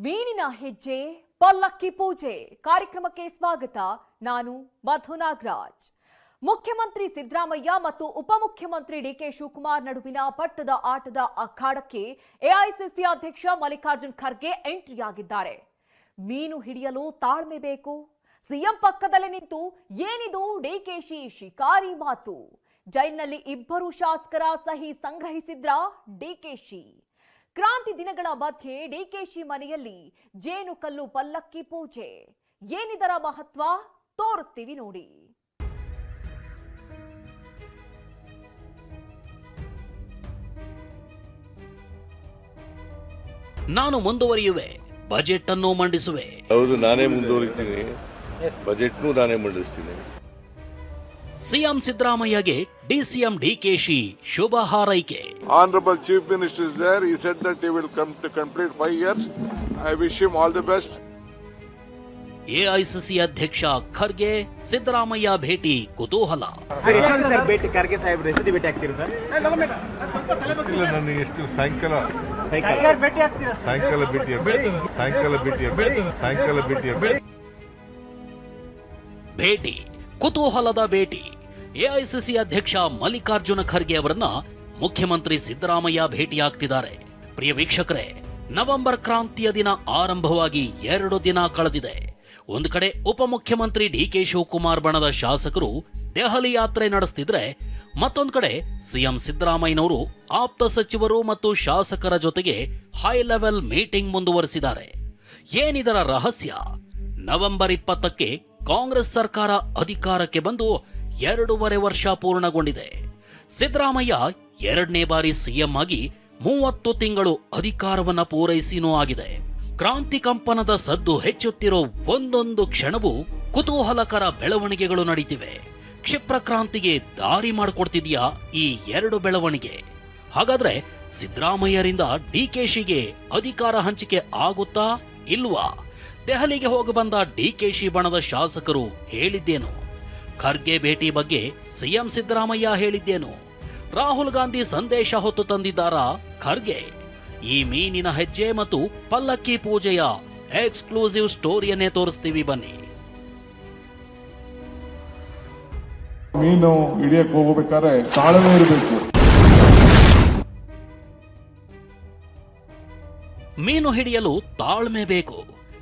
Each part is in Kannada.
ಮೀನಿನ ಹೆಜ್ಜೆ ಪಲ್ಲಕ್ಕಿ ಪೂಜೆ ಕಾರ್ಯಕ್ರಮಕ್ಕೆ ಸ್ವಾಗತ. ನಾನು ಮಧು ನಾಗರಾಜ್. ಮುಖ್ಯಮಂತ್ರಿ ಸಿದ್ದರಾಮಯ್ಯ ಮತ್ತು ಉಪಮುಖ್ಯಮಂತ್ರಿ ಡಿಕೆ ಶಿವಕುಮಾರ್ ನಡುವಿನ ಪಟ್ಟದ ಆಟದ ಅಖಾಡಕ್ಕೆ ಎಐಸಿಸಿ ಅಧ್ಯಕ್ಷ ಮಲ್ಲಿಕಾರ್ಜುನ್ ಖರ್ಗೆ ಎಂಟ್ರಿಯಾಗಿದ್ದಾರೆ. ಮೀನು ಹಿಡಿಯಲು ತಾಳ್ಮೆ ಬೇಕು. ಸಿಎಂ ಪಕ್ಕದಲ್ಲೇ ನಿಂತು ಏನಿದು ಡಿಕೆಶಿ ಶಿಕಾರಿ ಮಾತು. ಜೈಲಿನಲ್ಲಿ ಇಬ್ಬರು ಶಾಸಕರ ಸಹಿ ಸಂಗ್ರಹಿಸಿದ್ರ ಡಿಕೆಶಿ. ಕ್ರಾಂತಿ ದಿನಗಳ ಮಧ್ಯೆ ಡಿಕೆಶಿ ಮನೆಯಲ್ಲಿ ಜೇನುಕಲ್ಲು ಪಲ್ಲಕ್ಕಿ ಪೂಜೆ. ಏನಿದರ ಮಹತ್ವ ತೋರಿಸ್ತೀವಿ ನೋಡಿ. ನಾನು ಮುಂದುವರಿಯುವೆ, ಬಜೆಟ್ ಅನ್ನು ಮಂಡಿಸುವೆ. ಹೌದು, ನಾನೇ ಮುಂದುವರಿತೀನಿ, ಬಜೆಟ್ನು ನಾನೇ ಮಂಡಿಸ್ತೀನಿ. ಸಿಎಂ ಸಿದ್ದರಾಮಯ್ಯಗೆ ಡಿಸಿಎಂ ಡಿಕೆಶಿ ಶುಭ ಹಾರೈಕೆ. Honorable Chief Minister is there. He said that he will come to complete 5 years. I wish him all the best. AICC ಅಧ್ಯಕ್ಷ ಖರ್ಗೆ ಸಿದ್ದರಾಮಯ್ಯ ಭೇಟಿ ಕುತೂಹಲ. ಭೇಟಿ ಖರ್ಗೆ ಸಾಹೇಬ್ರು ಎಷ್ಟು ಭೇಟಿ ಆಗ್ತೀರಿ ಸರ್? ಇಲ್ಲ, ನನಗೆ ಎಷ್ಟು ಸಾಯಂಕಾಲ ಭೇಟಿ ಕುತೂಹಲದ ಭೇಟಿ. ಎಐಸಿಸಿ ಅಧ್ಯಕ್ಷ ಮಲ್ಲಿಕಾರ್ಜುನ ಖರ್ಗೆ ಅವರನ್ನ ಮುಖ್ಯಮಂತ್ರಿ ಸಿದ್ದರಾಮಯ್ಯ ಭೇಟಿಯಾಗ್ತಿದ್ದಾರೆ. ಪ್ರಿಯ ವೀಕ್ಷಕರೇ, ನವೆಂಬರ್ ಕ್ರಾಂತಿಯ ದಿನ ಆರಂಭವಾಗಿ 2 ದಿನ ಕಳೆದಿದೆ. ಒಂದು ಕಡೆ ಉಪಮುಖ್ಯಮಂತ್ರಿ ಡಿಕೆ ಶಿವಕುಮಾರ್ ಬಣದ ಶಾಸಕರು ದೆಹಲಿ ಯಾತ್ರೆ ನಡೆಸ್ತಿದ್ರೆ, ಮತ್ತೊಂದು ಕಡೆ ಸಿಎಂ ಸಿದ್ದರಾಮಯ್ಯನವರು ಆಪ್ತ ಸಚಿವರು ಮತ್ತು ಶಾಸಕರ ಜೊತೆಗೆ ಹೈ ಲೆವೆಲ್ ಮೀಟಿಂಗ್ ಮುಂದುವರೆಸಿದ್ದಾರೆ. ಏನಿದರ ರಹಸ್ಯ? ನವೆಂಬರ್ 20ಕ್ಕೆ ಕಾಂಗ್ರೆಸ್ ಸರ್ಕಾರ ಅಧಿಕಾರಕ್ಕೆ ಬಂದು 2.5 ವರ್ಷ ಪೂರ್ಣಗೊಂಡಿದೆ. ಸಿದ್ದರಾಮಯ್ಯ 2ನೇ ಬಾರಿ ಸಿಎಂ ಆಗಿ 30 ತಿಂಗಳು ಅಧಿಕಾರವನ್ನ ಪೂರೈಸಿನೂ ಆಗಿದೆ. ಕ್ರಾಂತಿ ಕಂಪನದ ಸದ್ದು ಹೆಚ್ಚುತ್ತಿರೋ ಒಂದೊಂದು ಕ್ಷಣವೂ ಕುತೂಹಲಕರ ಬೆಳವಣಿಗೆಗಳು ನಡೀತಿವೆ. ಕ್ಷಿಪ್ರ ಕ್ರಾಂತಿಗೆ ದಾರಿ ಮಾಡಿಕೊಡ್ತಿದ್ಯಾ ಈ 2 ಬೆಳವಣಿಗೆ? ಹಾಗಾದ್ರೆ ಸಿದ್ದರಾಮಯ್ಯರಿಂದ ಡಿಕೆಶಿಗೆ ಅಧಿಕಾರ ಹಂಚಿಕೆ ಆಗುತ್ತಾ ಇಲ್ವಾ? ದೆಹಲಿಗೆ ಹೋಗಿ ಬಂದ ಡಿಕೆಶಿ ಬಣದ ಶಾಸಕರು ಹೇಳಿದ್ದೇನು? ಖರ್ಗೆ ಭೇಟಿ ಬಗ್ಗೆ ಸಿಎಂ ಸಿದ್ದರಾಮಯ್ಯ ಹೇಳಿದ್ದೇನು? ರಾಹುಲ್ ಗಾಂಧಿ ಸಂದೇಶ ಹೊತ್ತು ತಂದಿದ್ದಾರಾ ಖರ್ಗೆ? ಈ ಮೀನಿನ ಹೆಜ್ಜೆ ಮತ್ತು ಪಲ್ಲಕ್ಕಿ ಪೂಜೆಯ ಎಕ್ಸ್ಕ್ಲೂಸಿವ್ ಸ್ಟೋರಿಯನ್ನೇ ತೋರಿಸ್ತೀವಿ ಬನ್ನಿ. ಮೀನು ಹಿಡಿಯಕ್ಕೆ ಹೋಗಬೇಕಾದ್ರೆ ತಾಳ್ಮೆ ಇರಬೇಕು. ಮೀನು ಹಿಡಿಯಲು ತಾಳ್ಮೆ ಬೇಕು.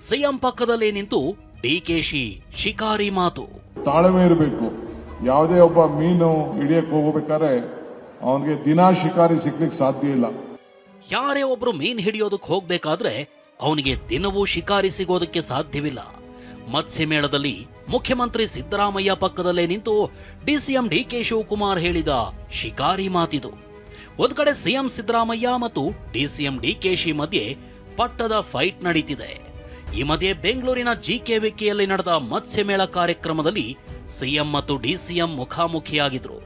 ಸಿಎಂ ಪಕ್ಕದಲ್ಲೇ ನಿಂತು ಡಿಕೆಶಿ ಶಿಕಾರಿ ಮಾತು. ತಾಳ್ಮೆ ಇರಬೇಕು. ಯಾವುದೇ ಒಬ್ಬ ಮೀನು ಹಿಡಿಯಕ್ಕೆ ಹೋಗಬೇಕಾದ್ರೆ ಅವನಿಗೆ ದಿನಾ ಶಿಕಾರಿ ಸಿಗ್ಲಿಕ್ಕೆ ಸಾಧ್ಯ ಇಲ್ಲ. ಯಾರೇ ಒಬ್ರು ಮೀನ್ ಹಿಡಿಯೋದಕ್ಕೆ ಹೋಗ್ಬೇಕಾದ್ರೆ ಅವನಿಗೆ ದಿನವೂ ಶಿಕಾರಿ ಸಿಗೋದಕ್ಕೆ ಸಾಧ್ಯವಿಲ್ಲ. ಮತ್ಸ್ಯ ಮೇಳದಲ್ಲಿ ಮುಖ್ಯಮಂತ್ರಿ ಸಿದ್ದರಾಮಯ್ಯ ಪಕ್ಕದಲ್ಲೇ ನಿಂತು ಡಿಸಿಎಂ ಡಿಕೆ ಶಿವಕುಮಾರ್ ಹೇಳಿದ ಶಿಕಾರಿ ಮಾತಿದು. ಒಂದ್ ಕಡೆ ಸಿಎಂ ಸಿದ್ದರಾಮಯ್ಯ ಮತ್ತು ಡಿಸಿಎಂ ಡಿಕೆಶಿ ಮಧ್ಯೆ ಪಟ್ಟದ ಫೈಟ್ ನಡೀತಿದೆ. ಈ ಮಧ್ಯೆ ಬೆಂಗಳೂರಿನ ಜಿಕೆವಿಕೆಯಲ್ಲಿ ನಡೆದ ಮತ್ಸ್ಯ ಮೇಳ ಕಾರ್ಯಕ್ರಮದಲ್ಲಿ ಸಿಎಂ ಮತ್ತು ಡಿಸಿಎಂ ಮುಖಾಮುಖಿಯಾಗಿದ್ರು.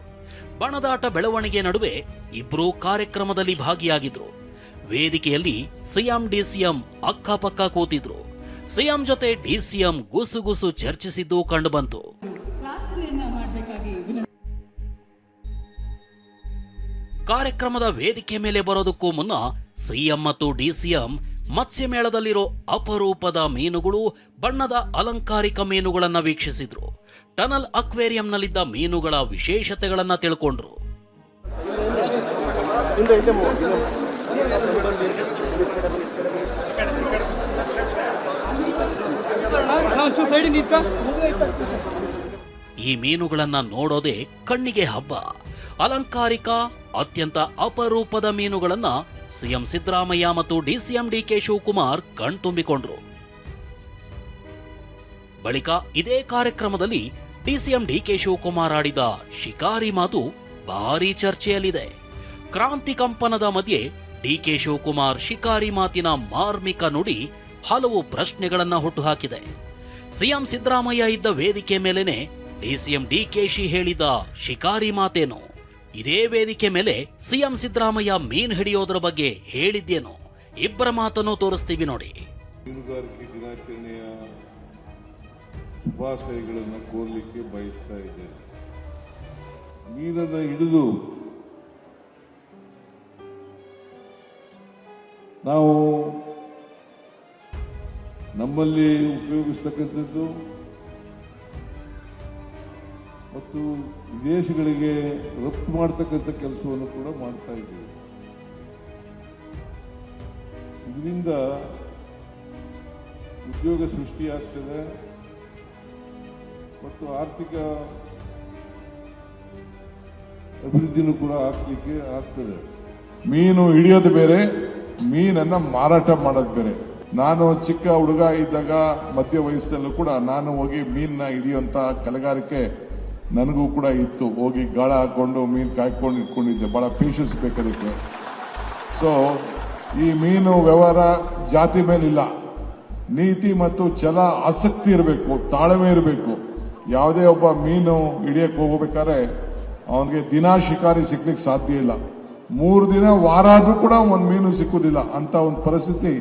ಬಣದಾಟ ಬೆಳವಣಿಗೆ ನಡುವೆ ಇಬ್ರು ಕಾರ್ಯಕ್ರಮದಲ್ಲಿ ಭಾಗಿಯಾಗಿದ್ರು. ವೇದಿಕೆಯಲ್ಲಿ ಸಿಎಂ ಡಿಸಿಎಂ ಅಕ್ಕಪಕ್ಕ ಕೂತಿದ್ರು. ಸಿಎಂ ಜೊತೆ ಡಿಸಿಎಂ ಗುಸುಗುಸು ಚರ್ಚಿಸಿದ್ದು ಕಂಡುಬಂತು. ಕಾರ್ಯಕ್ರಮದ ವೇದಿಕೆ ಮೇಲೆ ಬರೋದಕ್ಕೂ ಮುನ್ನ ಸಿಎಂ ಮತ್ತು ಡಿಸಿಎಂ ಮತ್ಸ್ಯ ಮೇಳದಲ್ಲಿರೋ ಅಪರೂಪದ ಮೀನುಗಳು, ಬಣ್ಣದ ಅಲಂಕಾರಿಕ ಮೀನುಗಳನ್ನ ವೀಕ್ಷಿಸಿದ್ರು. ಟನಲ್ ಅಕ್ವೇರಿಯಂನಲ್ಲಿದ್ದ ಮೀನುಗಳ ವಿಶೇಷತೆಗಳನ್ನ ತಿಳ್ಕೊಂಡ್ರು. ಈ ಮೀನುಗಳನ್ನ ನೋಡೋದೇ ಕಣ್ಣಿಗೆ ಹಬ್ಬ. ಅಲಂಕಾರಿಕ, ಅತ್ಯಂತ ಅಪರೂಪದ ಮೀನುಗಳನ್ನ ಸಿಎಂ ಸಿದ್ದರಾಮಯ್ಯ ಮತ್ತು ಡಿಸಿಎಂ ಡಿಕೆ ಶಿವಕುಮಾರ್ ಕಣ್ತುಂಬಿಕೊಂಡ್ರು. ಬಳಿಕ ಇದೇ ಕಾರ್ಯಕ್ರಮದಲ್ಲಿ ಡಿಸಿಎಂ ಡಿಕೆ ಶಿವಕುಮಾರ್ ಆಡಿದ ಶಿಕಾರಿ ಮಾತು ಭಾರೀ ಚರ್ಚೆಯಲ್ಲಿದೆ. ಕ್ರಾಂತಿ ಕಂಪನದ ಮಧ್ಯೆ ಡಿಕೆ ಶಿವಕುಮಾರ್ ಶಿಕಾರಿ ಮಾತಿನ ಮಾರ್ಮಿಕ ನುಡಿ ಹಲವು ಪ್ರಶ್ನೆಗಳನ್ನ ಹುಟ್ಟುಹಾಕಿದೆ. ಸಿಎಂ ಸಿದ್ದರಾಮಯ್ಯ ಇದ್ದ ವೇದಿಕೆ ಮೇಲೆನೆ ಡಿಸಿಎಂ ಡಿಕೆಶಿ ಹೇಳಿದ ಶಿಕಾರಿ ಮಾತೇನು? ಇದೇ ವೇದಿಕೆ ಮೇಲೆ ಸಿಎಂ ಸಿದ್ದರಾಮಯ್ಯ ಮೀನ್ ಹಿಡಿಯೋದ್ರ ಬಗ್ಗೆ ಹೇಳಿದ್ದೇನು? ಇಬ್ಬರ ಮಾತನ್ನು ತೋರಿಸ್ತೀವಿ ನೋಡಿ. ಮೀನುಗಾರಿಕೆ ದಿನಾಚರಣೆಯ ಶುಭಾಶಯಗಳನ್ನು ಕೋರಲಿಕ್ಕೆ ಬಯಸ್ತಾ ಇದ್ದೇನೆ. ಮೀನನ್ನು ಹಿಡಿದು ನಾವು ನಮ್ಮಲ್ಲಿ ಉಪಯೋಗಿಸ್ತಕ್ಕಂಥದ್ದು ಮತ್ತು ವಿದೇಶಗಳಿಗೆ ರಫ್ತು ಮಾಡತಕ್ಕಂಥ ಕೆಲಸವನ್ನು ಕೂಡ ಮಾಡ್ತಾ ಇದ್ದೀವಿ. ಇದರಿಂದ ಉದ್ಯೋಗ ಸೃಷ್ಟಿಯಾಗ್ತದೆ ಮತ್ತು ಆರ್ಥಿಕ ಅಭಿವೃದ್ಧಿನೂ ಕೂಡ ಆಗ್ತದೆ. ಮೀನು ಹಿಡಿಯೋದು ಬೇರೆ, ಮೀನನ್ನ ಮಾರಾಟ ಮಾಡೋದು ಬೇರೆ. ನಾನು ಚಿಕ್ಕ ಹುಡುಗ ಇದ್ದಾಗ ಮಧ್ಯ ವಯಸ್ಸಲ್ಲೂ ಕೂಡ ನಾನು ಹೋಗಿ ಮೀನನ್ನ ಹಿಡಿಯುವಂತ ಕಲೆಗಾರಿಕೆ ನನಗೂ ಕೂಡ ಇತ್ತು. ಹೋಗಿ ಗಾಳ ಹಾಕೊಂಡು ಮೀನು ಕಾಯ್ಕೊಂಡು ಇಟ್ಕೊಂಡಿದ್ದೆ. ಬಹಳ ಪೇಷನ್ಸ್ ಬೇಕದಕ್ಕೆ. ಸೊ ಈ ಮೀನು ವ್ಯವಹಾರ ಜಾತಿ ಮೇಲಿಲ್ಲ, ನೀತಿ ಮತ್ತು ಛಲ, ಆಸಕ್ತಿ ಇರಬೇಕು, ತಾಳ್ಮೆ ಇರಬೇಕು. ಯಾವುದೇ ಒಬ್ಬ ಮೀನು ಹಿಡಿಯಕ್ಕೆ ಹೋಗ್ಬೇಕಾದ್ರೆ ಅವನಿಗೆ ದಿನ ಶಿಕಾರಿ ಸಿಗ್ಲಿಕ್ಕೆ ಸಾಧ್ಯ ಇಲ್ಲ. 3 ದಿನ ವಾರ ಆದ್ರೂ ಕೂಡ ಒಂದು ಮೀನು ಸಿಕ್ಕುದಿಲ್ಲ. ಅಂತ ಒಂದು ಪರಿಸ್ಥಿತಿ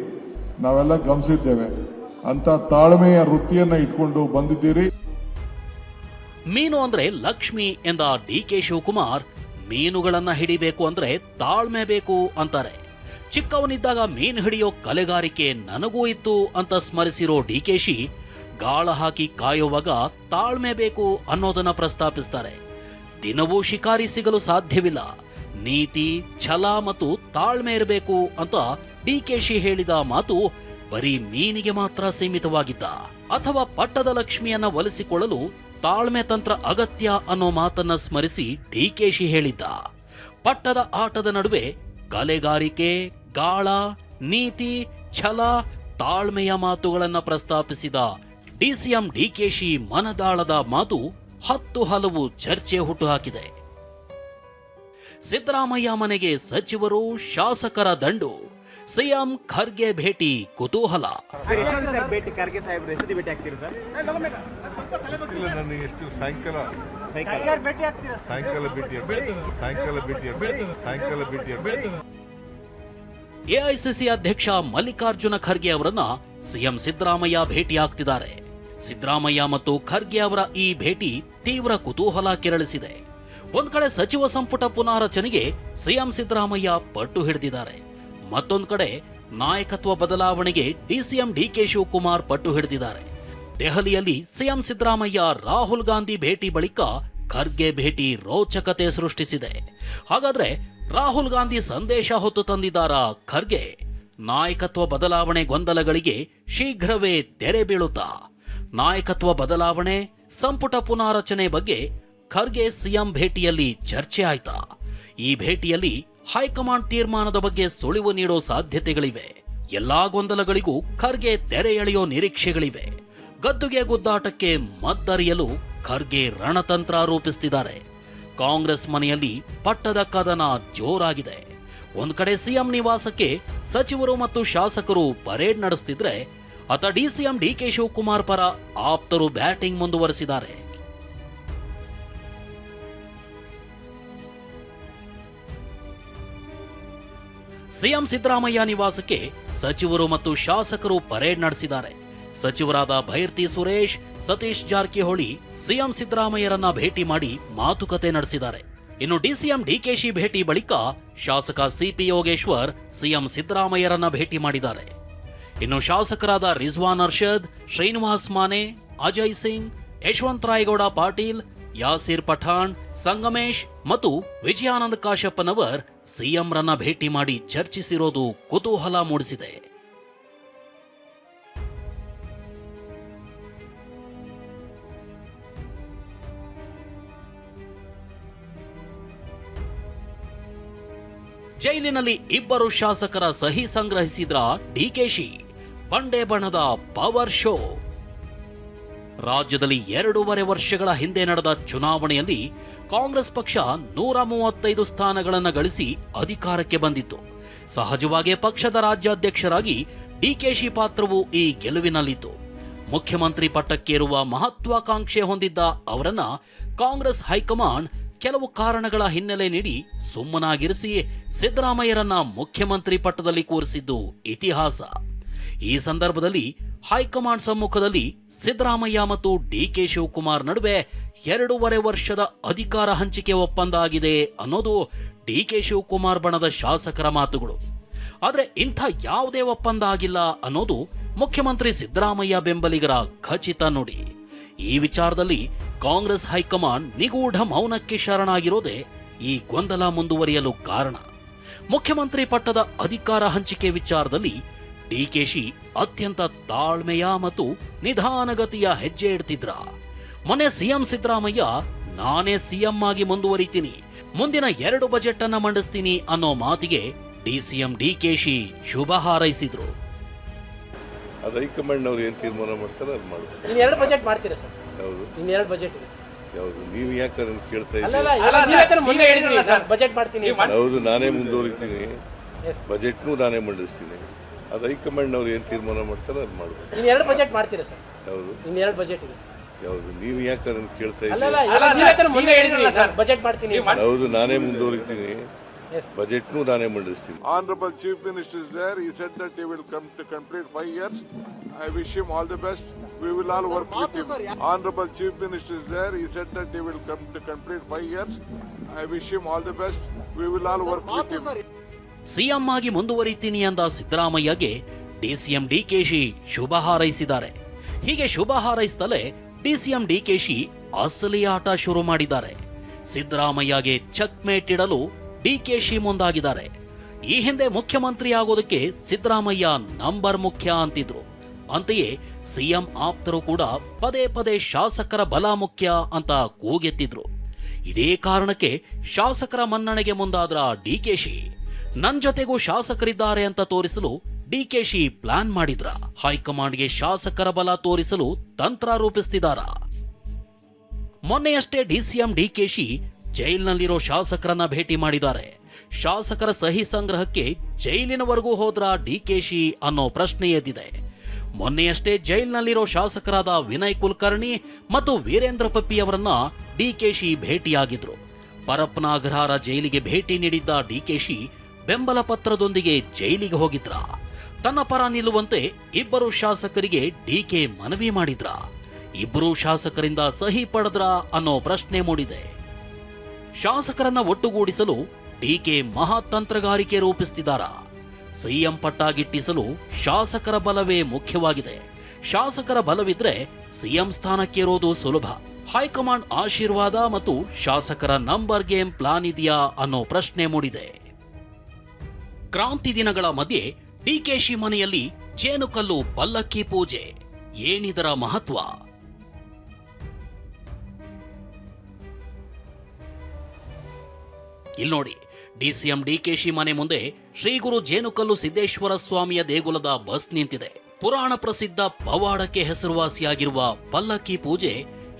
ನಾವೆಲ್ಲ ಗಮನಿಸಿದ್ದೇವೆ. ಅಂತ ತಾಳ್ಮೆಯ ವೃತ್ತಿಯನ್ನ ಇಟ್ಕೊಂಡು ಬಂದಿದ್ದೀರಿ. ಮೀನು ಅಂದ್ರೆ ಲಕ್ಷ್ಮಿ ಎಂದ ಡಿಕೆ ಶಿವಕುಮಾರ್ ಮೀನುಗಳನ್ನ ಹಿಡಿಬೇಕು ಅಂದ್ರೆ ತಾಳ್ಮೆ ಬೇಕು ಅಂತಾರೆ. ಚಿಕ್ಕವನಿದ್ದಾಗ ಮೀನು ಹಿಡಿಯೋ ಕಲೆಗಾರಿಕೆ ನನಗೂ ಇತ್ತು ಅಂತ ಸ್ಮರಿಸಿರೋ ಡಿಕೆಶಿ ಗಾಳ ಹಾಕಿ ಕಾಯುವಾಗ ತಾಳ್ಮೆ ಬೇಕು ಅನ್ನೋದನ್ನ ಪ್ರಸ್ತಾಪಿಸ್ತಾರೆ. ದಿನವೂ ಶಿಕಾರಿ ಸಿಗಲು ಸಾಧ್ಯವಿಲ್ಲ, ನೀತಿ, ಛಲ ಮತ್ತು ತಾಳ್ಮೆ ಇರಬೇಕು ಅಂತ ಡಿಕೆಶಿ ಹೇಳಿದ ಮಾತು ಬರೀ ಮೀನಿಗೆ ಮಾತ್ರ ಸೀಮಿತವಾಗಿದ್ದ, ಅಥವಾ ಪಟ್ಟದ ಲಕ್ಷ್ಮಿಯನ್ನ ಒಲಿಸಿಕೊಳ್ಳಲು ತಾಳ್ಮೆ ತಂತ್ರ ಅಗತ್ಯ ಅನ್ನೋ ಮಾತನ್ನ ಸ್ಮರಿಸಿ ಡಿಕೆಶಿ ಹೇಳಿದ್ದ. ಪಟ್ಟದ ಆಟದ ನಡುವೆ ಕಲೆಗಾರಿಕೆ, ಗಾಳ, ನೀತಿ, ಛಲ, ತಾಳ್ಮೆಯ ಮಾತುಗಳನ್ನ ಪ್ರಸ್ತಾಪಿಸಿದ ಡಿಸಿಎಂ ಡಿಕೆಶಿ ಮನದಾಳದ ಮಾತು 10 ಹಲವು ಚರ್ಚೆ ಹುಟ್ಟುಹಾಕಿದೆ. ಸಿದ್ದರಾಮಯ್ಯ ಮನೆಗೆ ಸಚಿವರು, ಶಾಸಕರ ದಂಡು, ಸಿಎಂ ಖರ್ಗೆ ಭೇಟಿ ಕುತೂಹಲ. ಸರ್ ಎಷ್ಟೊಂದು ಸರ್ ಭೇಟಿ ಖರ್ಗೆ ಸಾಹೇಬ್ರು ಎಷ್ಟೊತ್ತಿ ಭೇಟಿ ಆಗ್ತೀರಿ ಸರ್? ಇಲ್ಲ, ನನಗೆ ಎಷ್ಟು ಸಾಯಂಕಾಲ ಭೇಟಿ. ಎಐಸಿಸಿ ಅಧ್ಯಕ್ಷ ಮಲ್ಲಿಕಾರ್ಜುನ ಖರ್ಗೆ ಅವರನ್ನ ಸಿಎಂ ಸಿದ್ದರಾಮಯ್ಯ ಭೇಟಿಯಾಗ್ತಿದ್ದಾರೆ. ಸಿದ್ದರಾಮಯ್ಯ ಮತ್ತು ಖರ್ಗೆ ಅವರ ಈ ಭೇಟಿ ತೀವ್ರ ಕುತೂಹಲ ಕೆರಳಿಸಿದೆ. ಒಂದ್ ಕಡೆ ಸಚಿವ ಸಂಪುಟ ಪುನಾರಚನೆಗೆ ಸಿಎಂ ಸಿದ್ದರಾಮಯ್ಯ ಪಟ್ಟು ಹಿಡಿದಿದ್ದಾರೆ. ಮತ್ತೊಂದ್ ಕಡೆ ನಾಯಕತ್ವ ಬದಲಾವಣೆಗೆ ಡಿಸಿಎಂ ಡಿಕೆ ಶಿವಕುಮಾರ್ ಪಟ್ಟು ಹಿಡಿದಿದ್ದಾರೆ. ದೆಹಲಿಯಲ್ಲಿ ಸಿಎಂ ಸಿದ್ದರಾಮಯ್ಯ ರಾಹುಲ್ ಗಾಂಧಿ ಭೇಟಿ ಬಳಿಕ ಖರ್ಗೆ ಭೇಟಿ ರೋಚಕತೆ ಸೃಷ್ಟಿಸಿದೆ. ಹಾಗಾದ್ರೆ ರಾಹುಲ್ ಗಾಂಧಿ ಸಂದೇಶ ಹೊತ್ತು ತಂದಿದ್ದಾರಾ ಖರ್ಗೆ? ನಾಯಕತ್ವ ಬದಲಾವಣೆ ಗೊಂದಲಗಳಿಗೆ ಶೀಘ್ರವೇ ತೆರೆ ಬೀಳುತ್ತಾ? ನಾಯಕತ್ವ ಬದಲಾವಣೆ, ಸಂಪುಟ ಪುನಾರಚನೆ ಬಗ್ಗೆ ಖರ್ಗೆ ಸಿಎಂ ಭೇಟಿಯಲ್ಲಿ ಚರ್ಚೆ ಆಯ್ತಾ? ಈ ಭೇಟಿಯಲ್ಲಿ ಹೈಕಮಾಂಡ್ ತೀರ್ಮಾನದ ಬಗ್ಗೆ ಸುಳಿವು ನೀಡೋ ಸಾಧ್ಯತೆಗಳಿವೆ. ಎಲ್ಲಾ ಗೊಂದಲಗಳಿಗೂ ಖರ್ಗೆ ತೆರೆ ಎಳೆಯೋ ನಿರೀಕ್ಷೆಗಳಿವೆ. ಗದ್ದುಗೆ ಗುದ್ದಾಟಕ್ಕೆ ಮದ್ದರಿಯಲು ಖರ್ಗೆ ರಣತಂತ್ರ ರೂಪಿಸುತ್ತಿದ್ದಾರೆ. ಕಾಂಗ್ರೆಸ್ ಮನೆಯಲ್ಲಿ ಪಟ್ಟದ ಕದನ ಜೋರಾಗಿದೆ. ಒಂದ್ ಕಡೆ ಸಿಎಂ ನಿವಾಸಕ್ಕೆ ಸಚಿವರು ಮತ್ತು ಶಾಸಕರು ಪರೇಡ್ ನಡೆಸುತ್ತಿದ್ರೆ, ಅತ ಡಿಸಿಎಂ ಡಿಕೆ ಶಿವಕುಮಾರ್ ಪರ ಆಪ್ತರು ಬ್ಯಾಟಿಂಗ್ ಮುಂದುವರೆಸಿದ್ದಾರೆ. ಸಿಎಂ ಸಿದ್ದರಾಮಯ್ಯ ನಿವಾಸಕ್ಕೆ ಸಚಿವರು ಮತ್ತು ಶಾಸಕರು ಪರೇಡ್ ನಡೆಸಿದ್ದಾರೆ. ಸಚಿವರಾದ ಭೈರ್ತಿ ಸುರೇಶ್, ಸತೀಶ್ ಜಾರಕಿಹೊಳಿ ಸಿಎಂ ಸಿದ್ದರಾಮಯ್ಯರನ್ನ ಭೇಟಿ ಮಾಡಿ ಮಾತುಕತೆ ನಡೆಸಿದ್ದಾರೆ. ಇನ್ನು ಡಿಸಿಎಂ ಡಿಕೆಶಿ ಭೇಟಿ ಬಳಿಕ ಶಾಸಕ ಸಿಪಿ ಯೋಗೇಶ್ವರ್ ಸಿಎಂ ಸಿದ್ದರಾಮಯ್ಯರನ್ನ ಭೇಟಿ ಮಾಡಿದ್ದಾರೆ. ಇನ್ನು ಶಾಸಕರಾದ ರಿಜ್ವಾನ್ ಅರ್ಷದ್, ಶ್ರೀನಿವಾಸ್ ಮಾನೆ, ಅಜಯ್ ಸಿಂಗ್, ಯಶವಂತ ರಾಯಗೌಡ ಪಾಟೀಲ್, ಯಾಸಿರ್ ಪಠಾಣ್, ಸಂಗಮೇಶ್ ಮತ್ತು ವಿಜಯಾನಂದ ಕಾಶಪ್ಪನವರ್ ಸಿಎಂರನ್ನ ಭೇಟಿ ಮಾಡಿ ಚರ್ಚಿಸಿರೋದು ಕುತೂಹಲ ಮೂಡಿಸಿದೆ. ಜೈಲಿನಲ್ಲಿ ಇಬ್ಬರು ಶಾಸಕರ ಸಹಿ ಸಂಗ್ರಹಿಸಿದ್ರ ಡಿಕೆಶಿ. ಬಂಡೆ ಬಣದ ಪವರ್ ಶೋ. ರಾಜ್ಯದಲ್ಲಿ 2.5 ವರ್ಷಗಳ ಹಿಂದೆ ನಡೆದ ಚುನಾವಣೆಯಲ್ಲಿ ಕಾಂಗ್ರೆಸ್ ಪಕ್ಷ 135 ಸ್ಥಾನಗಳನ್ನು ಗಳಿಸಿ ಅಧಿಕಾರಕ್ಕೆ ಬಂದಿತ್ತು. ಸಹಜವಾಗಿ ಪಕ್ಷದ ರಾಜ್ಯಾಧ್ಯಕ್ಷರಾಗಿ ಡಿಕೆಶಿ ಪಾತ್ರವು ಈ ಗೆಲುವಿನಲ್ಲಿತ್ತು. ಮುಖ್ಯಮಂತ್ರಿ ಪಟ್ಟಕ್ಕೇರುವ ಮಹತ್ವಾಕಾಂಕ್ಷೆ ಹೊಂದಿದ್ದ ಅವರನ್ನ ಕಾಂಗ್ರೆಸ್ ಹೈಕಮಾಂಡ್ ಕೆಲವು ಕಾರಣಗಳ ಹಿನ್ನೆಲೆ ನೀಡಿ ಸುಮ್ಮನಾಗಿರಿಸಿ ಸಿದ್ದರಾಮಯ್ಯರನ್ನ ಮುಖ್ಯಮಂತ್ರಿ ಪಟ್ಟದಲ್ಲಿ ಕೂರಿಸಿದ್ದು ಇತಿಹಾಸ. ಈ ಸಂದರ್ಭದಲ್ಲಿ ಹೈಕಮಾಂಡ್ ಸಮ್ಮುಖದಲ್ಲಿ ಸಿದ್ದರಾಮಯ್ಯ ಮತ್ತು ಡಿಕೆ ಶಿವಕುಮಾರ್ ನಡುವೆ 2.5 ವರ್ಷದ ಅಧಿಕಾರ ಹಂಚಿಕೆ ಒಪ್ಪಂದ ಆಗಿದೆ ಅನ್ನೋದು ಡಿಕೆ ಶಿವಕುಮಾರ್ ಬಣದ ಶಾಸಕರ ಮಾತುಗಳು. ಆದ್ರೆ ಇಂಥ ಯಾವುದೇ ಒಪ್ಪಂದ ಆಗಿಲ್ಲ ಅನ್ನೋದು ಮುಖ್ಯಮಂತ್ರಿ ಸಿದ್ದರಾಮಯ್ಯ ಬೆಂಬಲಿಗರ ಖಚಿತ ನುಡಿ. ಈ ವಿಚಾರದಲ್ಲಿ ಕಾಂಗ್ರೆಸ್ ಹೈಕಮಾಂಡ್ ನಿಗೂಢ ಮೌನಕ್ಕೆ ಶರಣಾಗಿರೋದೇ ಈ ಗೊಂದಲ ಮುಂದುವರಿಯಲು ಕಾರಣ. ಮುಖ್ಯಮಂತ್ರಿ ಪಟ್ಟದ ಅಧಿಕಾರ ಹಂಚಿಕೆ ವಿಚಾರದಲ್ಲಿ ಡಿಕೆಶಿ ಅತ್ಯಂತ ತಾಳ್ಮೆಯ ಮತ್ತು ನಿಧಾನಗತಿಯ ಹೆಜ್ಜೆ ಇಡ್ತಿದ್ರ. ಮೊನ್ನೆ ಸಿಎಂ ಸಿದ್ದರಾಮಯ್ಯ ನಾನೇ ಸಿಎಂ ಆಗಿ ಮುಂದುವರಿತೀನಿ, ಮುಂದಿನ 2 ಬಜೆಟ್ ಅನ್ನ ಮಂಡಿಸ್ತೀನಿ ಅನ್ನೋ ಮಾತಿಗೆ ಡಿಸಿಎಂ ಡಿಕೆಶಿ ಶುಭ ಹಾರೈಸಿದ್ರು. ಅದು ಹೈಕಮಾಂಡ್ನವ್ರು ಏನು ತೀರ್ಮಾನ ಮಾಡ್ತಾರೆ ಅದು ಮಾಡ್ತಾರೆ. ಇನ್ನು 2 ಬಜೆಟ್ ಮಾಡ್ತೀರಾ ಸರ್? ಯಾವುದು ಇನ್ನು 2 ಬಜೆಟ್ ಇದೆ. ಯಾವುದು ನೀವು ಯಾಕೆ ಅದನ್ನು ಕೇಳ್ತಾ ಅಲ್ಲಲ್ಲ, ಇದ್ದೀರಿ? ಮೊನ್ನೆ ಹೇಳಿದ್ರಲ್ಲ ಸರ್ ಬಜೆಟ್ ಮಾಡ್ತೀನಿ. ಹೌದು, ನಾನೇ ಮುಂದುವರಿತೀನಿ, ಬಜೆಟ್ನು ನಾನೇ ಮಂಡಿಸ್ತೀನಿ. ಅದು ಹೈಕಮಾಂಡ್ನವ್ರು ಏನು ತೀರ್ಮಾನ ಮಾಡ್ತಾರೆ ಅದು ಮಾಡ್ತಾರೆ. ಇನ್ನು 2 ಬಜೆಟ್ ಮಾಡ್ತೀರಾ ಸರ್? ಯಾವುದು ಇನ್ನು 2 ಬಜೆಟ್ ಇದೆ. ಯಾವುದು ನೀವು ಯಾಕೆ ಅದನ್ನು ಕೇಳ್ತಾ ಇದ್ದೀರಿ? ಅಲ್ಲಲ್ಲ, ಮೊನ್ನೆ ಹೇಳಿದ್ರಲ್ಲ ಸರ್ ಬಜೆಟ್ ಮಾಡ್ತೀನಿ. ಹೌದು, ನಾನೇ ಮುಂದುವರಿತೀನಿ, ಬಜೆಟ್ನು ನಾನೇ ಮಂಡಿಸ್ತೀನಿ. Honorable Chief Minister is there. He said that he will come to complete 5 years. I wish him all the best. We will all work with him. Honorable Chief Minister is there. He said that he will come to complete 5 years. I wish him all the best. We will all work with him. CM ಆಗಿ ಮುಂದುವರಿತೀನಿ ಎಂದ ಸಿದ್ದರಾಮಯ್ಯಗೆ ಡಿಸಿಎಂ ಡಿಕೆಶಿ ಶುಭ ಹಾರೈಸಿದ್ದಾರೆ. ಹೀಗೆ ಶುಭ ಹಾರೈಸುತ್ತಲೇ ಡಿಸಿಎಂ ಡಿಕೆಶಿ ಅಸಲಿ ಆಟ ಶುರು ಮಾಡಿದ್ದಾರೆ. ಸಿದ್ದರಾಮಯ್ಯಗೆ ಚೆಕ್ಮೇಟ್ ಇಡಲು ಡಿಕೆಶಿ ಮುಂದಾಗಿದ್ದಾರೆ. ಈ ಹಿಂದೆ ಮುಖ್ಯಮಂತ್ರಿ ಆಗೋದಕ್ಕೆ ಸಿದ್ದರಾಮಯ್ಯ ನಂಬರ್ ಮುಖ್ಯ ಅಂತಿದ್ರು. ಅಂತೆಯೇ ಸಿಎಂ ಆಪ್ತರು ಕೂಡ ಪದೇ ಪದೇ ಶಾಸಕರ ಬಲ ಮುಖ್ಯ ಅಂತ ಕೂಗೆತ್ತಿದ್ರು. ಇದೇ ಕಾರಣಕ್ಕೆ ಶಾಸಕರ ಮನ್ನಣೆಗೆ ಮುಂದಾದ್ರ ಡಿಕೆಶಿ. ನನ್ ಜೊತೆಗೂ ಶಾಸಕರಿದ್ದಾರೆ ಅಂತ ತೋರಿಸಲು ಡಿಕೆಶಿ ಪ್ಲಾನ್ ಮಾಡಿದ್ರ. ಹೈಕಮಾಂಡ್ಗೆ ಶಾಸಕರ ಬಲ ತೋರಿಸಲು ತಂತ್ರ ರೂಪಿಸ್ತಿದಾರ. ಮೊನ್ನೆಯಷ್ಟೇ ಡಿಸಿಎಂ ಡಿಕೆಶಿ ಜೈಲಿನಲ್ಲಿರೋ ಶಾಸಕರನ್ನ ಭೇಟಿ ಮಾಡಿದ್ದಾರೆ. ಶಾಸಕರ ಸಹಿ ಸಂಗ್ರಹಕ್ಕೆ ಜೈಲಿನವರೆಗೂ ಹೋದ್ರ ಡಿಕೆಶಿ ಅನ್ನೋ ಪ್ರಶ್ನೆ ಎದ್ದಿದೆ. ಮೊನ್ನೆಯಷ್ಟೇ ಜೈಲಿನಲ್ಲಿರೋ ಶಾಸಕರಾದ ವಿನಯ್ ಕುಲಕರ್ಣಿ ಮತ್ತು ವೀರೇಂದ್ರ ಪಪ್ಪಿ ಅವರನ್ನ ಡಿಕೆಶಿ ಭೇಟಿಯಾಗಿದ್ರು. ಪರಪ್ಪನ ಅಗ್ರಹಾರ ಜೈಲಿಗೆ ಭೇಟಿ ನೀಡಿದ್ದ ಡಿಕೆಶಿ ಬೆಂಬಲ ಪತ್ರದೊಂದಿಗೆ ಜೈಲಿಗೆ ಹೋಗಿದ್ರ. ತನ್ನ ಪರ ನಿಲ್ಲುವಂತೆ 2 ಶಾಸಕರಿಗೆ ಡಿಕೆ ಮನವಿ ಮಾಡಿದ್ರ. 2 ಶಾಸಕರಿಂದ ಸಹಿ ಪಡೆದ್ರ ಅನ್ನೋ ಪ್ರಶ್ನೆ ಮೂಡಿದೆ. ಶಾಸಕರನ್ನ ಒಟ್ಟುಗೂಡಿಸಲು ಡಿಕೆ ಮಹಾತಂತ್ರಗಾರಿಕೆ ರೂಪಿಸುತ್ತಿದ್ದಾರ. ಸಿಎಂ ಪಟ್ಟ ಗಿಟ್ಟಿಸಲು ಶಾಸಕರ ಬಲವೇ ಮುಖ್ಯವಾಗಿದೆ. ಶಾಸಕರ ಬಲವಿದ್ರೆ ಸಿಎಂ ಸ್ಥಾನಕ್ಕೇರೋದು ಸುಲಭ. ಹೈಕಮಾಂಡ್ ಆಶೀರ್ವಾದ ಮತ್ತು ಶಾಸಕರ ನಂಬರ್ ಗೇಮ್ ಪ್ಲಾನ್ ಇದೆಯಾ ಅನ್ನೋ ಪ್ರಶ್ನೆ ಮೂಡಿದೆ. ಕ್ರಾಂತಿ ದಿನಗಳ ಮಧ್ಯೆ ಡಿಕೆಶಿ ಮನೆಯಲ್ಲಿ ಜೇನುಕಲ್ಲು ಪಲ್ಲಕ್ಕಿ ಪೂಜೆ. ಏನಿದರ ಮಹತ್ವ? ಇಲ್ಲಿ ನೋಡಿ, ಡಿಸಿಎಂ ಡಿಕೆಶಿ ಮನೆ ಮುಂದೆ ಶ್ರೀ ಗುರು ಜೇನುಕಲ್ಲು ಸಿದ್ದೇಶ್ವರ ಸ್ವಾಮಿಯ ದೇಗುಲದ ಬಸ್ ನಿಂತಿದೆ. ಪುರಾಣ ಪ್ರಸಿದ್ಧ ಪವಾಡಕ್ಕೆ ಹೆಸರುವಾಸಿಯಾಗಿರುವ ಪಲ್ಲಕ್ಕಿ ಪೂಜೆ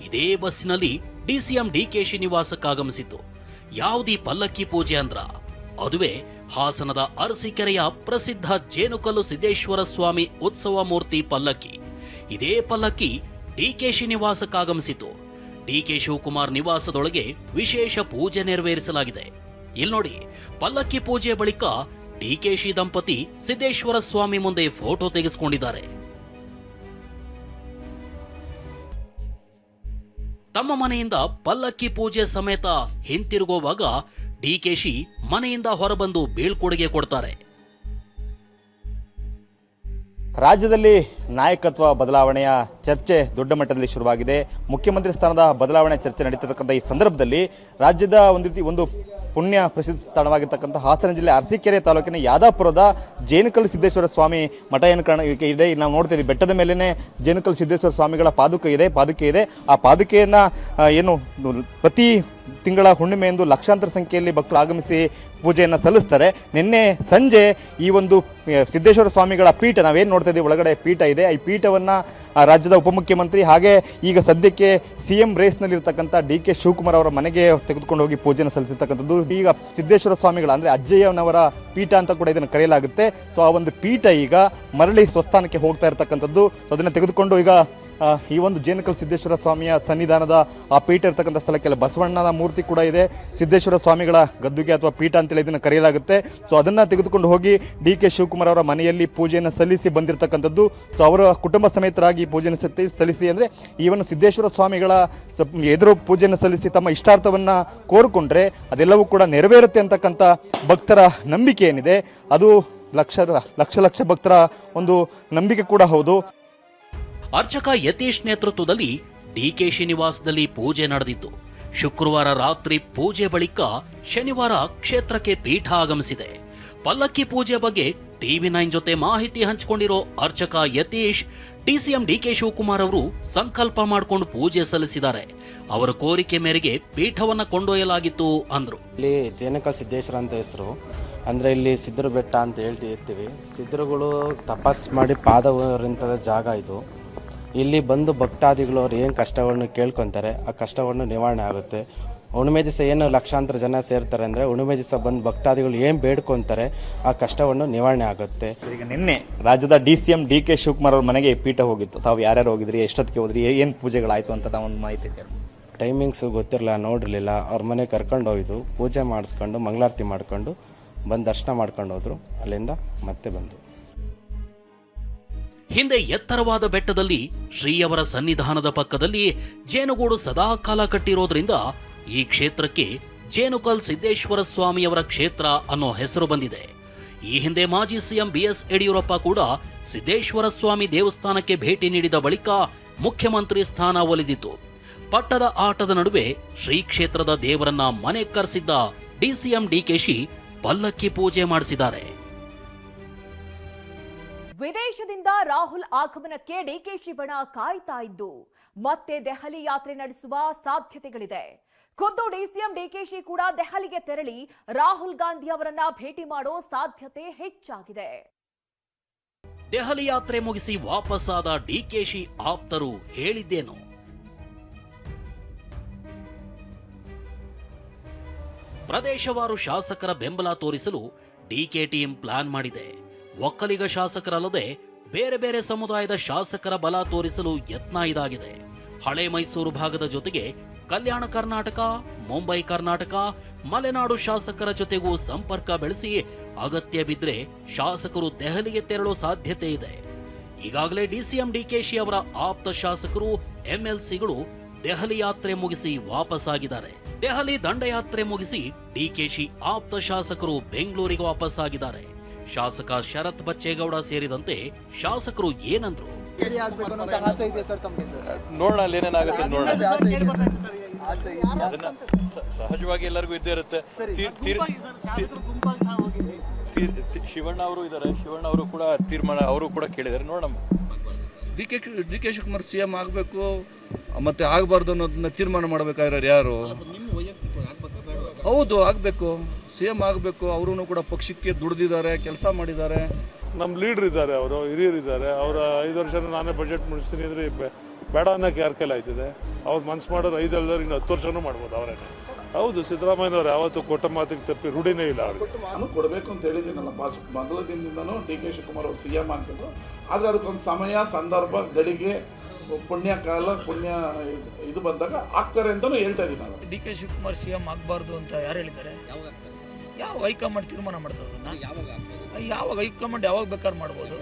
ಇದೇ ಬಸ್ಸಿನಲ್ಲಿ ಡಿಸಿಎಂ ಡಿಕೆಶಿ ನಿವಾಸಕ್ಕಾಗಮಿಸಿತ್ತು. ಯಾವುದೀ ಪಲ್ಲಕ್ಕಿ ಪೂಜೆ ಅಂದ್ರ ಅದುವೇ ಹಾಸನದ ಅರಸೀಕೆರೆಯ ಪ್ರಸಿದ್ಧ ಜೇನುಕಲ್ಲು ಸಿದ್ದೇಶ್ವರ ಸ್ವಾಮಿ ಉತ್ಸವ ಮೂರ್ತಿ ಪಲ್ಲಕ್ಕಿ. ಇದೇ ಪಲ್ಲಕ್ಕಿ ಡಿಕೆಶಿ ನಿವಾಸಕ್ಕಾಗಮಿಸಿತು. ಡಿಕೆ ಶಿವಕುಮಾರ್ ನಿವಾಸದೊಳಗೆ ವಿಶೇಷ ಪೂಜೆ ನೆರವೇರಿಸಲಾಗಿದೆ. ಇಲ್ಲಿ ನೋಡಿ, ಪಲ್ಲಕ್ಕಿ ಪೂಜೆಯ ಬಳಿಕ ಡಿಕೆಶಿ ದಂಪತಿ ಸಿದ್ದೇಶ್ವರ ಸ್ವಾಮಿ ಮುಂದೆ ಫೋಟೋ ತೆಗೆಸಿಕೊಂಡಿದ್ದಾರೆ. ತಮ್ಮ ಮನೆಯಿಂದ ಪಲ್ಲಕ್ಕಿ ಪೂಜೆ ಸಮೇತ ಹಿಂತಿರುಗುವಾಗ ಡಿಕೆಶಿ ಮನೆಯಿಂದ ಹೊರಬಂದು ಬೀಳ್ಕೊಡುಗೆ ಕೊಡ್ತಾರೆ. ರಾಜ್ಯದಲ್ಲಿ ನಾಯಕತ್ವ ಬದಲಾವಣೆಯ ಚರ್ಚೆ ದೊಡ್ಡ ಮಟ್ಟದಲ್ಲಿ ಶುರುವಾಗಿದೆ. ಮುಖ್ಯಮಂತ್ರಿ ಸ್ಥಾನದ ಬದಲಾವಣೆ ಚರ್ಚೆ ನಡೀತಿರ್ತಕ್ಕಂಥ ಈ ಸಂದರ್ಭದಲ್ಲಿ ರಾಜ್ಯದ ಒಂದು ಪುಣ್ಯ ಪ್ರಸಿದ್ಧ ಸ್ಥಳವಾಗಿರ್ತಕ್ಕಂಥ ಹಾಸನ ಜಿಲ್ಲೆ ಅರಸೀಕೆರೆ ತಾಲೂಕಿನ ಯಾದಾಪುರದ ಜೇನುಕಲ್ಲು ಸಿದ್ದೇಶ್ವರ ಸ್ವಾಮಿ ಮಠ ಏನು ಇದೆ. ನಾವು ನೋಡ್ತಾ ಇದ್ದೀವಿ, ಬೆಟ್ಟದ ಮೇಲೇ ಜೇನುಕಲ್ಲು ಸಿದ್ದೇಶ್ವರ ಸ್ವಾಮಿಗಳ ಪಾದುಕೆ ಇದೆ. ಆ ಪಾದುಕೆಯನ್ನು ಏನು ಪ್ರತಿ ತಿಂಗಳ ಹುಣ್ಣಿಮೆಯಂದು ಲಕ್ಷಾಂತರ ಸಂಖ್ಯೆಯಲ್ಲಿ ಭಕ್ತರು ಆಗಮಿಸಿ ಪೂಜೆಯನ್ನು ಸಲ್ಲಿಸ್ತಾರೆ. ನಿನ್ನೆ ಸಂಜೆ ಈ ಒಂದು ಸಿದ್ದೇಶ್ವರ ಸ್ವಾಮಿಗಳ ಪೀಠ, ನಾವೇನು ನೋಡ್ತಾ ಇದ್ದೀವಿ ಒಳಗಡೆ ಪೀಠ ಇದೆ, ಈ ಪೀಠವನ್ನು ರಾಜ್ಯದ ಉಪಮುಖ್ಯಮಂತ್ರಿ ಹಾಗೆ ಈಗ ಸದ್ಯಕ್ಕೆ ಸಿಎಂ ರೇಸ್ನಲ್ಲಿರ್ತಕ್ಕಂಥ ಡಿಕೆ ಶಿವಕುಮಾರ್ ಅವರ ಮನೆಗೆ ತೆಗೆದುಕೊಂಡು ಹೋಗಿ ಪೂಜೆಯನ್ನು ಸಲ್ಲಿಸಿರ್ತಕ್ಕಂಥದ್ದು. ಈಗ ಸಿದ್ದೇಶ್ವರ ಸ್ವಾಮಿಗಳ ಅಂದರೆ ಅಜ್ಜಯ್ಯನವರ ಪೀಠ ಅಂತ ಕೂಡ ಇದನ್ನು ಕರೆಯಲಾಗುತ್ತೆ. ಸೊ ಆ ಒಂದು ಪೀಠ ಈಗ ಮರಳಿ ಸ್ವಸ್ಥಾನಕ್ಕೆ ಹೋಗ್ತಾ ಇರತಕ್ಕಂಥದ್ದು. ಅದನ್ನು ತೆಗೆದುಕೊಂಡು ಈಗ ಈ ಒಂದು ಜೇನುಕಲ್ಲು ಸಿದ್ದೇಶ್ವರ ಸ್ವಾಮಿಯ ಸನ್ನಿಧಾನದ ಆ ಪೀಠ ಇರತಕ್ಕಂಥ ಸ್ಥಳಕ್ಕೆಲ್ಲ ಬಸವಣ್ಣನ ಮೂರ್ತಿ ಕೂಡ ಇದೆ. ಸಿದ್ದೇಶ್ವರ ಸ್ವಾಮಿಗಳ ಗದ್ದುಗೆ ಅಥವಾ ಪೀಠ ಅಂತೇಳಿ ಇದನ್ನು ಕರೆಯಲಾಗುತ್ತೆ. ಸೊ ಅದನ್ನು ತೆಗೆದುಕೊಂಡು ಹೋಗಿ ಡಿಕೆ ಶಿವಕುಮಾರ್ ಅವರ ಮನೆಯಲ್ಲಿ ಪೂಜೆಯನ್ನು ಸಲ್ಲಿಸಿ ಬಂದಿರತಕ್ಕಂಥದ್ದು. ಸೊ ಅವರ ಕುಟುಂಬ ಸಮೇತರಾಗಿ ಪೂಜೆಯನ್ನು ಸಲ್ಲಿಸಿ ಅಂದರೆ ಈವನ್ ಸಿದ್ದೇಶ್ವರ ಸ್ವಾಮಿಗಳ ಎದುರು ಪೂಜೆಯನ್ನು ಸಲ್ಲಿಸಿ ತಮ್ಮ ಇಷ್ಟಾರ್ಥವನ್ನು ಕೋರಿಕೊಂಡ್ರೆ ಅದೆಲ್ಲವೂ ಕೂಡ ನೆರವೇರುತ್ತೆ ಅಂತಕ್ಕಂಥ ಭಕ್ತರ ನಂಬಿಕೆ ಏನಿದೆ ಅದು ಲಕ್ಷ ಭಕ್ತರ ಒಂದು ನಂಬಿಕೆ ಕೂಡ ಹೌದು. ಅರ್ಚಕ ಯತೀಶ್ ನೇತೃತ್ವದಲ್ಲಿ ಡಿಕೆಶಿ ನಿವಾಸದಲ್ಲಿ ಪೂಜೆ ನಡೆದಿತ್ತು. ಶುಕ್ರವಾರ ರಾತ್ರಿ ಪೂಜೆ ಬಳಿಕ ಶನಿವಾರ ಕ್ಷೇತ್ರಕ್ಕೆ ಪೀಠ ಆಗಮಿಸಿದೆ. ಪಲ್ಲಕ್ಕಿ ಪೂಜೆ ಬಗ್ಗೆ TV9 ಜೊತೆ ಮಾಹಿತಿ ಹಂಚಿಕೊಂಡಿರೋ ಅರ್ಚಕ ಯತೀಶ್, ಡಿಸಿಎಂ ಡಿಕೆ ಶಿವಕುಮಾರ್ ಅವರು ಸಂಕಲ್ಪ ಮಾಡಿಕೊಂಡು ಪೂಜೆ ಸಲ್ಲಿಸಿದ್ದಾರೆ. ಅವರ ಕೋರಿಕೆ ಮೇರೆಗೆ ಪೀಠವನ್ನ ಕೊಂಡೊಯ್ಯಲಾಗಿತ್ತು ಅಂದ್ರು. ಇಲ್ಲಿ ಜೇನಕಲ್ ಸಿದ್ದೇಶ್ವರ ಅಂತ ಹೆಸರು, ಅಂದರೆ ಇಲ್ಲಿ ಸಿದ್ಧರು ಬೆಟ್ಟ ಅಂತ ಹೇಳ್ತೀವಿ. ಸಿದ್ಧರುಗಳು ತಪಸ್ ಮಾಡಿ ಪಾದವರಿಂತದ ಜಾಗ ಇದು. ಇಲ್ಲಿ ಬಂದು ಭಕ್ತಾದಿಗಳು ಅವ್ರು ಏನು ಕಷ್ಟವನ್ನು ಕೇಳ್ಕೊತಾರೆ ಆ ಕಷ್ಟವನ್ನು ನಿವಾರಣೆ ಆಗುತ್ತೆ. ಹುಣ್ಣಿಮೆ ದಿವಸ ಏನು ಲಕ್ಷಾಂತರ ಜನ ಸೇರ್ತಾರೆ ಅಂದರೆ ಹುಣ್ಣಿಮೆ ದಿವಸ ಬಂದು ಭಕ್ತಾದಿಗಳು ಏನು ಬೇಡ್ಕೊತಾರೆ ಆ ಕಷ್ಟವನ್ನು ನಿವಾರಣೆ ಆಗುತ್ತೆ. ಈಗ ನಿನ್ನೆ ರಾಜ್ಯದ DCM DK ಶಿವಕುಮಾರ್ ಅವ್ರ ಮನೆಗೆ ಪೀಠ ಹೋಗಿತ್ತು. ತಾವು ಯಾರ್ಯಾರು ಹೋಗಿದ್ರಿ, ಎಷ್ಟೊತ್ತಿಗೆ ಹೋದ್ರಿ, ಏನು ಪೂಜೆಗಳಾಯಿತು ಅಂತ ತಾವೊಂದು ಮಾಹಿತಿ ಸರ್. ಟೈಮಿಂಗ್ಸು ಗೊತ್ತಿರಲಿಲ್ಲ, ನೋಡಿರಲಿಲ್ಲ. ಅವ್ರ ಮನೆ ಕರ್ಕೊಂಡು ಹೋಗಿದ್ದು, ಪೂಜೆ ಮಾಡಿಸ್ಕೊಂಡು ಮಂಗಳಾರತಿ ಮಾಡ್ಕೊಂಡು ಬಂದು ದರ್ಶನ ಮಾಡ್ಕೊಂಡು ಹೋದ್ರು. ಅಲ್ಲಿಂದ ಮತ್ತೆ ಬಂದು ಹಿಂದೆ ಎತ್ತರವಾದ ಬೆಟ್ಟದಲ್ಲಿ ಶ್ರೀಯವರ ಸನ್ನಿಧಾನದ ಪಕ್ಕದಲ್ಲಿ ಜೇನುಗೂಡು ಸದಾ ಕಾಲ ಕಟ್ಟಿರೋದ್ರಿಂದ ಈ ಕ್ಷೇತ್ರಕ್ಕೆ ಜೇನುಕಲ್ ಸಿದ್ದೇಶ್ವರ ಸ್ವಾಮಿಯವರ ಕ್ಷೇತ್ರ ಅನ್ನೋ ಹೆಸರು ಬಂದಿದೆ. ಈ ಹಿಂದೆ ಮಾಜಿ ಸಿಎಂ BS ಯಡಿಯೂರಪ್ಪ ಕೂಡ ಸಿದ್ದೇಶ್ವರ ಸ್ವಾಮಿ ದೇವಸ್ಥಾನಕ್ಕೆ ಭೇಟಿ ನೀಡಿದ ಬಳಿಕ ಮುಖ್ಯಮಂತ್ರಿ ಸ್ಥಾನ ಒಲಿದಿತ್ತು. ಪಟ್ಟದ ಆಟದ ನಡುವೆ ಶ್ರೀ ಕ್ಷೇತ್ರದ ದೇವರನ್ನ ಮನೆ ಕರೆಸಿದ್ದ DCM DKಶಿ ಪಲ್ಲಕ್ಕಿ ಪೂಜೆ ಮಾಡಿಸಿದ್ದಾರೆ. ವಿದೇಶದಿಂದ ರಾಹುಲ್ ಆಗಮನಕ್ಕೆ ಡಿಕೆಶಿ ಬಣ ಕಾಯ್ತಾ ಇದ್ದು ಮತ್ತೆ ದೆಹಲಿ ಯಾತ್ರೆ ನಡೆಸುವ ಸಾಧ್ಯತೆಗಳಿದೆ. ಖುದ್ದು ಡಿಸಿಎಂ ಡಿಕೆಶಿ ಕೂಡ ದೆಹಲಿಗೆ ತೆರಳಿ ರಾಹುಲ್ ಗಾಂಧಿ ಅವರನ್ನ ಭೇಟಿ ಮಾಡೋ ಸಾಧ್ಯತೆ ಹೆಚ್ಚಾಗಿದೆ. ದೆಹಲಿ ಯಾತ್ರೆ ಮುಗಿಸಿ ವಾಪಸ್ಸಾದ ಡಿಕೆಶಿ ಆಪ್ತರು ಹೇಳಿದ್ದೇನು? ಪ್ರದೇಶವಾರು ಶಾಸಕರ ಬೆಂಬಲ ತೋರಿಸಲು ಡಿಕೆ ಟೀಂ ಪ್ಲಾನ್ ಮಾಡಿದೆ. ಒಕ್ಕಲಿಗ ಶಾಸಕರಲ್ಲದೆ ಬೇರೆ ಬೇರೆ ಸಮುದಾಯದ ಶಾಸಕರ ಬಲ ತೋರಿಸಲು ಯತ್ನ ಇದಾಗಿದೆ. ಹಳೆ ಮೈಸೂರು ಭಾಗದ ಜೊತೆಗೆ ಕಲ್ಯಾಣ ಕರ್ನಾಟಕ, ಮುಂಬೈ ಕರ್ನಾಟಕ, ಮಲೆನಾಡು ಶಾಸಕರ ಜೊತೆಗೂ ಸಂಪರ್ಕ ಬೆಳೆಸಿ ಅಗತ್ಯ ಬಿದ್ದರೆ ಶಾಸಕರು ದೆಹಲಿಗೆ ತೆರಳೋ ಸಾಧ್ಯತೆ ಇದೆ. ಈಗಾಗಲೇ DCM DKಶಿ ಅವರ ಆಪ್ತ ಶಾಸಕರು MLCಗಳು ದೆಹಲಿ ಯಾತ್ರೆ ಮುಗಿಸಿ ವಾಪಸ್ಸಾಗಿದ್ದಾರೆ. ದೆಹಲಿ ದಂಡಯಾತ್ರೆ ಮುಗಿಸಿ ಡಿಕೆಶಿ ಆಪ್ತ ಶಾಸಕರು ಬೆಂಗಳೂರಿಗೆ ವಾಪಸ್ಸಾಗಿದ್ದಾರೆ. ಶಾಸಕ ಶರತ್ ಬಚ್ಚೇಗೌಡ ಸೇರಿದಂತೆ ಶಾಸಕರು ಏನಂದ್ರು? ನೋಡೋಣ ಅಲ್ಲಿ ಏನೇನಾಗುತ್ತೆ ನೋಡೋಣ. ಅದನ್ನ ಸಹಜವಾಗಿ ಎಲ್ಲರಿಗೂ ಇದ್ದೇ ಇರುತ್ತೆ. ಶಿವಣ್ಣ ಅವರು ಇದ್ದಾರೆ, ಶಿವಣ್ಣ ಅವರು ಕೂಡ ತೀರ್ಮಾನ ಅವರು ಕೂಡ ಕೇಳಿದ್ದಾರೆ. ನೋಡೋಣ. ಡಿ ಕೆ ಶಿವಕುಮಾರ್ CM ಆಗಬೇಕು ಮತ್ತೆ ಆಗಬಾರ್ದು ಅನ್ನೋದನ್ನ ತೀರ್ಮಾನ ಮಾಡಬೇಕಾಗಿರೋರು ಯಾರು? ಹೌದು, ಆಗಬೇಕು, CM ಆಗಬೇಕು. ಅವರು ಕೂಡ ಪಕ್ಷಕ್ಕೆ ದುಡಿದಿದ್ದಾರೆ, ಕೆಲಸ ಮಾಡಿದ್ದಾರೆ. ನಮ್ಮ ಲೀಡ್ರ್ ಇದ್ದಾರೆ, ಅವರು ಹಿರಿಯರಿದ್ದಾರೆ. ಅವರ 5 ವರ್ಷ ನಾನೇ ಬಜೆಟ್ ಮುಗಿಸ್ತೀನಿ ಅಂದರೆ ಬೇಡ ಅನ್ನೋಕ್ಕೆ ಯಾರ ಕೈಲಿ ಆಯ್ತದೆ? ಅವ್ರು ಮನ್ಸು ಮಾಡೋರು 5 ಅಲ್ಲದ್ರೆ ಇನ್ನು 10 ವರ್ಷನೂ ಮಾಡ್ಬೋದು ಅವರೇನೆ. ಹೌದು, ಸಿದ್ದರಾಮಯ್ಯನವ್ರು ಯಾವತ್ತೂ ಕೊಟ್ಟ ಮಾತಿಗೆ ತಪ್ಪಿ ರೂಢಿನೇ ಇಲ್ಲ ಅವ್ರಿಗೆ. ನಾನು ಕೊಡಬೇಕು ಅಂತ ಹೇಳಿದ್ದೀನಲ್ಲ, ಮೊದಲ ದಿನದಿಂದನೂ DK ಶಿವಕುಮಾರ್ ಅವರು CM ಆಗ್ತಿದ್ರು. ಆದರೆ ಅದಕ್ಕೊಂದು ಸಮಯ, ಸಂದರ್ಭ, ಗಳಿಗೆ, ಪುಣ್ಯ ಕಾಲ, ಪುಣ್ಯ ಇದು ಬಂದಾಗ ಆಗ್ತಾರೆ ಅಂತಲೂ ಹೇಳ್ತಾ ಇದ್ದೀನಿ ನಾನು. DK ಶಿವಕುಮಾರ್ CM ಆಗಬಾರ್ದು ಅಂತ ಯಾರು ಹೇಳಿದ್ದಾರೆ? ಯಾವ ಹೈಕಮಾಂಡ್ ತೀರ್ಮಾನ ಮಾಡ್ತಾರೆ? ಯಾವಾಗ ಹೈಕಮಾಂಡ್ ಯಾವಾಗ ಬೇಕಾದ್ರೂ ಮಾಡ್ಬೋದು.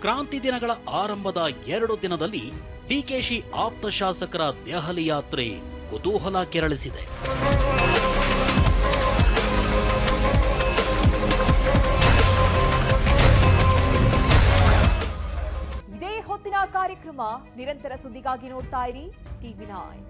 ಕ್ರಾಂತಿ ದಿನಗಳ ಆರಂಭದ 2 ದಿನದಲ್ಲಿ ಡಿಕೆಶಿ ಆಪ್ತ ಶಾಸಕರ ದೆಹಲಿ ಯಾತ್ರೆ ಕುತೂಹಲ ಕೆರಳಿಸಿದೆ. ಇದೇ ಹೊತ್ತಿನ ಕಾರ್ಯಕ್ರಮ. ನಿರಂತರ ಸುದ್ದಿಗಾಗಿ ನೋಡ್ತಾ ಇರಿ TV9.